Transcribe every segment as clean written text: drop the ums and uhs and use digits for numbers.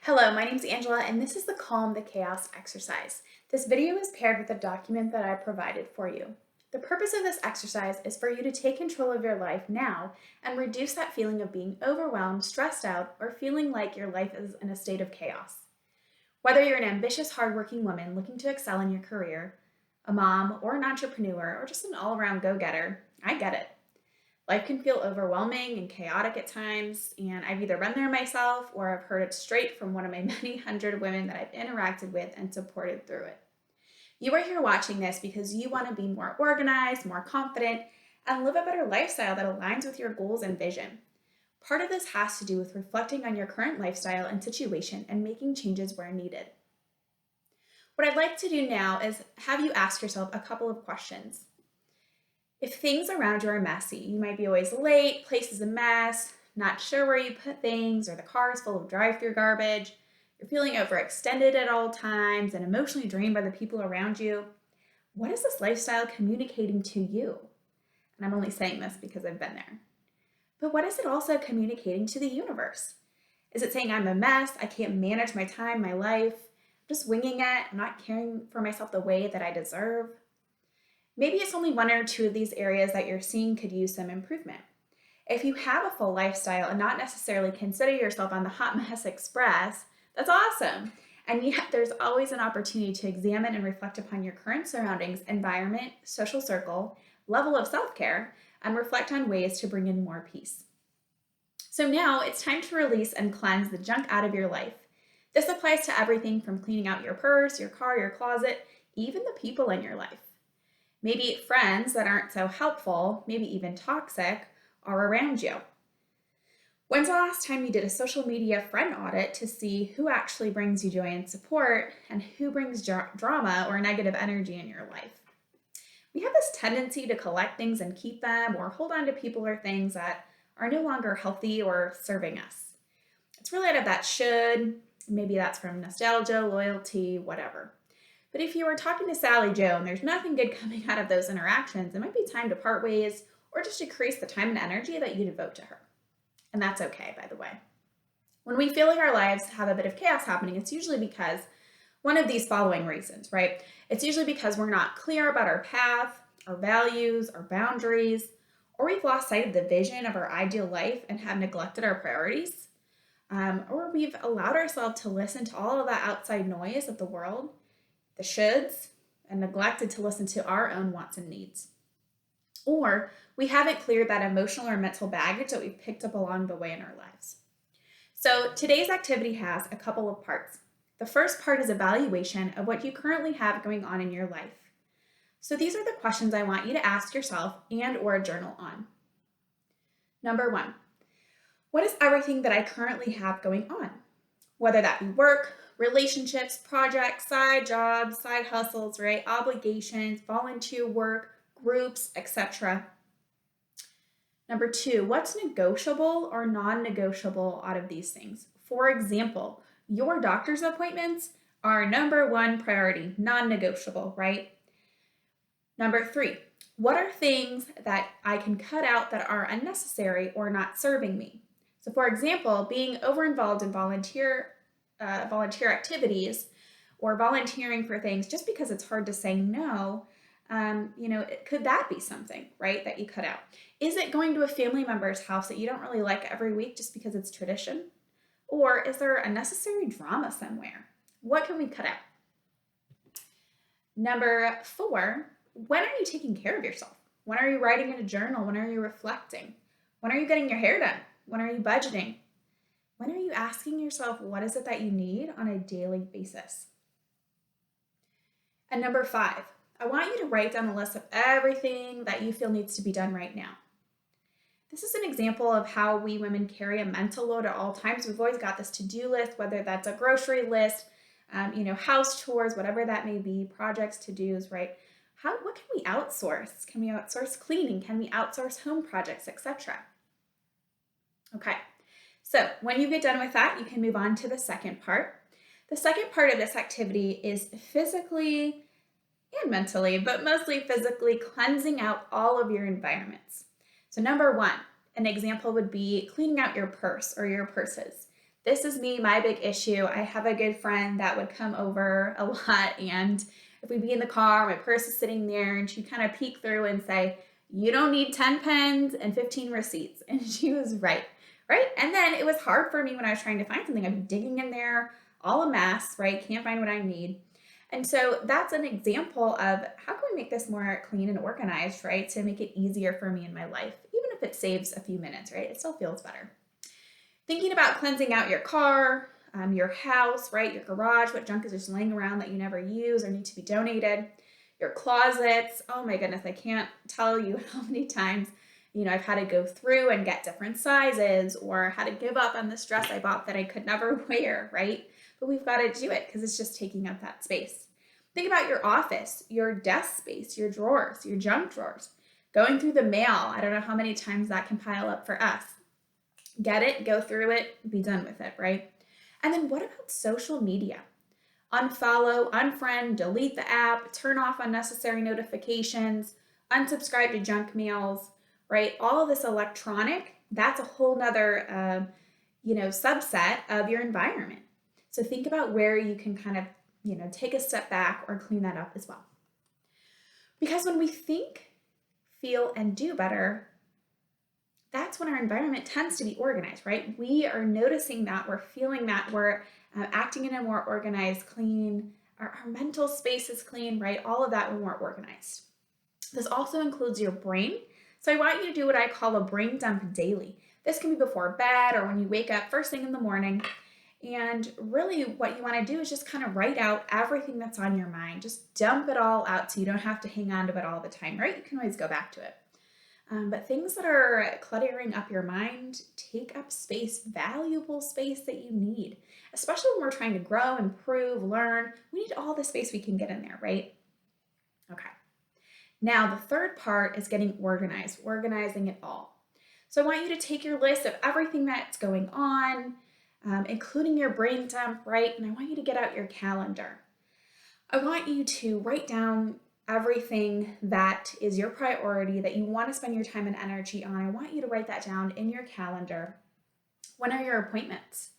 Hello, my name is Angela, and this is the Calm the Chaos exercise. This video is paired with a document that I provided for you. The purpose of this exercise is for you to take control of your life now and reduce that feeling of being overwhelmed, stressed out, or feeling like your life is in a state of chaos. Whether you're an ambitious, hardworking woman looking to excel in your career, a mom, or an entrepreneur, or just an all-around go-getter, I get it. Life can feel overwhelming and chaotic at times, and I've either been there myself or I've heard it straight from one of my many hundred women that I've interacted with and supported through it. You are here watching this because you want to be more organized, more confident, and live a better lifestyle that aligns with your goals and vision. Part of this has to do with reflecting on your current lifestyle and situation and making changes where needed. What I'd like to do now is have you ask yourself a couple of questions. If things around you are messy, you might be always late, place is a mess, not sure where you put things, or the car is full of drive-through garbage, you're feeling overextended at all times and emotionally drained by the people around you, what is this lifestyle communicating to you? And I'm only saying this because I've been there. But what is it also communicating to the universe? Is it saying I'm a mess, I can't manage my time, my life, I'm just winging it, I'm not caring for myself the way that I deserve? Maybe it's only one or two of these areas that you're seeing could use some improvement. If you have a full lifestyle and not necessarily consider yourself on the hot mess express, that's awesome. And yet there's always an opportunity to examine and reflect upon your current surroundings, environment, social circle, level of self-care, and reflect on ways to bring in more peace. So now it's time to release and cleanse the junk out of your life. This applies to everything from cleaning out your purse, your car, your closet, even the people in your life. Maybe friends that aren't so helpful, maybe even toxic, are around you. When's the last time you did a social media friend audit to see who actually brings you joy and support and who brings drama or negative energy in your life? We have this tendency to collect things and keep them or hold on to people or things that are no longer healthy or serving us. It's really out of that should, maybe that's from nostalgia, loyalty, whatever. But if you were talking to Sally Joe and there's nothing good coming out of those interactions, it might be time to part ways or just decrease the time and energy that you devote to her. And that's okay, by the way. When we feel like our lives have a bit of chaos happening, it's usually because one of these following reasons, right? It's usually because we're not clear about our path, our values, our boundaries, or we've lost sight of the vision of our ideal life and have neglected our priorities, or we've allowed ourselves to listen to all of that outside noise of the world, the shoulds, and neglected to listen to our own wants and needs. Or we haven't cleared that emotional or mental baggage that we've picked up along the way in our lives. So today's activity has a couple of parts. The first part is evaluation of what you currently have going on in your life. So these are the questions I want you to ask yourself and or journal on. Number 1, what is everything that I currently have going on? Whether that be work, relationships, projects, side jobs, side hustles, right? Obligations, volunteer work, groups, etc. Number 2, what's negotiable or non-negotiable out of these things? For example, your doctor's appointments are number 1 priority, non-negotiable, right? Number 3, what are things that I can cut out that are unnecessary or not serving me? So for example, being over-involved in volunteer activities or volunteering for things just because it's hard to say no, could that be something, right, that you cut out? Is it going to a family member's house that you don't really like every week just because it's tradition? Or is there unnecessary drama somewhere? What can we cut out? Number 4, when are you taking care of yourself? When are you writing in a journal? When are you reflecting? When are you getting your hair done? When are you budgeting? When are you asking yourself, what is it that you need on a daily basis? And number 5, I want you to write down a list of everything that you feel needs to be done right now. This is an example of how we women carry a mental load at all times. We've always got this to-do list, whether that's a grocery list, house chores, whatever that may be, projects, to-dos, right? What can we outsource? Can we outsource cleaning? Can we outsource home projects, etc.? Okay. So when you get done with that, you can move on to the second part. The second part of this activity is physically and mentally, but mostly physically cleansing out all of your environments. So number 1, an example would be cleaning out your purse or your purses. This is me, my big issue. I have a good friend that would come over a lot, and if we'd be in the car, my purse is sitting there, and she'd kind of peek through and say, "You don't need 10 pens and 15 receipts." And she was right, right? And then it was hard for me when I was trying to find something. I'd be digging in there, all a mess, right? Can't find what I need. And so that's an example of how can we make this more clean and organized, right? To make it easier for me in my life, even if it saves a few minutes, right? It still feels better. Thinking about cleansing out your car, your house, right? Your garage, what junk is just laying around that you never use or need to be donated. Your closets. Oh my goodness, I can't tell you how many times, I've had to go through and get different sizes or had to give up on this dress I bought that I could never wear, right? But we've got to do it because it's just taking up that space. Think about your office, your desk space, your drawers, your junk drawers. Going through the mail. I don't know how many times that can pile up for us. Get it, go through it, be done with it, right? And then what about social media? Unfollow, unfriend, delete the app, turn off unnecessary notifications, unsubscribe to junk mails, right? All of this electronic, that's a whole nother, subset of your environment. So think about where you can kind of, take a step back or clean that up as well. Because when we think, feel, and do better, that's when our environment tends to be organized, right? We are noticing that, we're feeling that, we're acting in a more organized, clean, our mental space is clean, right? All of that, we're more organized. This also includes your brain. So I want you to do what I call a brain dump daily. This can be before bed or when you wake up first thing in the morning. And really what you want to do is just kind of write out everything that's on your mind. Just dump it all out so you don't have to hang on to it all the time, right? You can always go back to it. But things that are cluttering up your mind take up space, valuable space that you need, especially when we're trying to grow, improve, learn. We need all the space we can get in there, right? Okay. Now, the third part is getting organized, organizing it all. So I want you to take your list of everything that's going on, including your brain dump, right? And I want you to get out your calendar. I want you to write down everything that is your priority that you want to spend your time and energy on. I want you to write that down in your calendar. When are your appointments?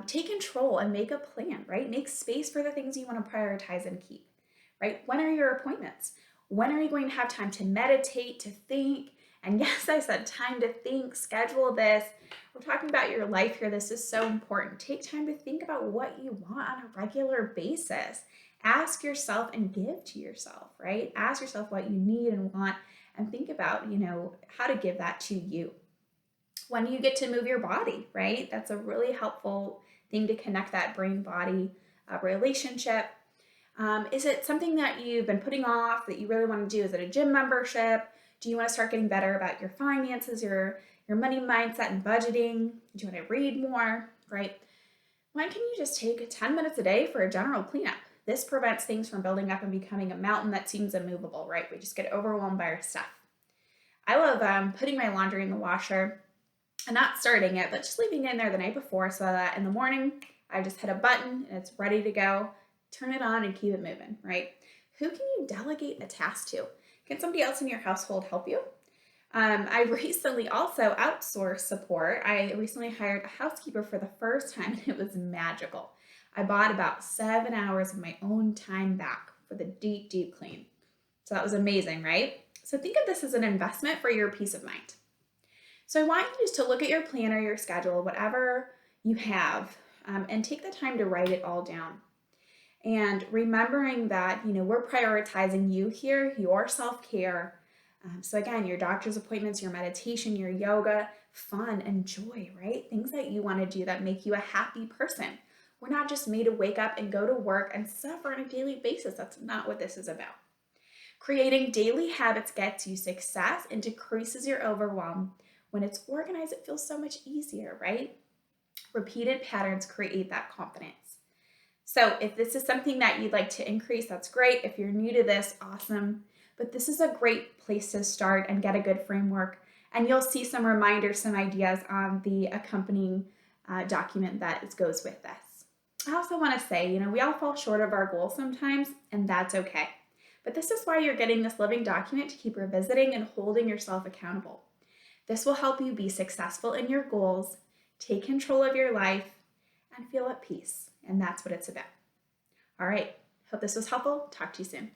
Take control and make a plan, right? Make space for the things you want to prioritize and keep, right? When are your appointments? When are you going to have time to meditate, to think? And yes, I said time to think, schedule this. We're talking about your life here. This is so important. Take time to think about what you want on a regular basis. Ask yourself and give to yourself, right? Ask yourself what you need and want and think about, how to give that to you. When you get to move your body, right? That's a really helpful thing to connect that brain-body relationship. Is it something that you've been putting off that you really want to do? Is it a gym membership? Do you want to start getting better about your finances, your money mindset and budgeting? Do you want to read more, right? Why can't you just take 10 minutes a day for a general cleanup? This prevents things from building up and becoming a mountain that seems immovable, right? We just get overwhelmed by our stuff. I love putting my laundry in the washer and not starting it, but just leaving it in there the night before so that in the morning, I just hit a button and it's ready to go. Turn it on and keep it moving, right? Who can you delegate a task to? Can somebody else in your household help you? I recently also outsourced support. I recently hired a housekeeper for the first time and it was magical. I bought about 7 hours of my own time back for the deep, deep clean. So that was amazing, right? So think of this as an investment for your peace of mind. So I want you just to look at your planner, your schedule, whatever you have, and take the time to write it all down. And remembering that, we're prioritizing you here, your self-care. So again, your doctor's appointments, your meditation, your yoga, fun and joy, right? Things that you want to do that make you a happy person. We're not just made to wake up and go to work and suffer on a daily basis. That's not what this is about. Creating daily habits gets you success and decreases your overwhelm. When it's organized, it feels so much easier, right? Repeated patterns create that confidence. So if this is something that you'd like to increase, that's great. If you're new to this, awesome. But this is a great place to start and get a good framework. And you'll see some reminders, some ideas on the accompanying document that goes with this. I also want to say, we all fall short of our goals sometimes, and that's okay. But this is why you're getting this living document to keep revisiting and holding yourself accountable. This will help you be successful in your goals, take control of your life, and feel at peace. And that's what it's about. All right, hope this was helpful. Talk to you soon.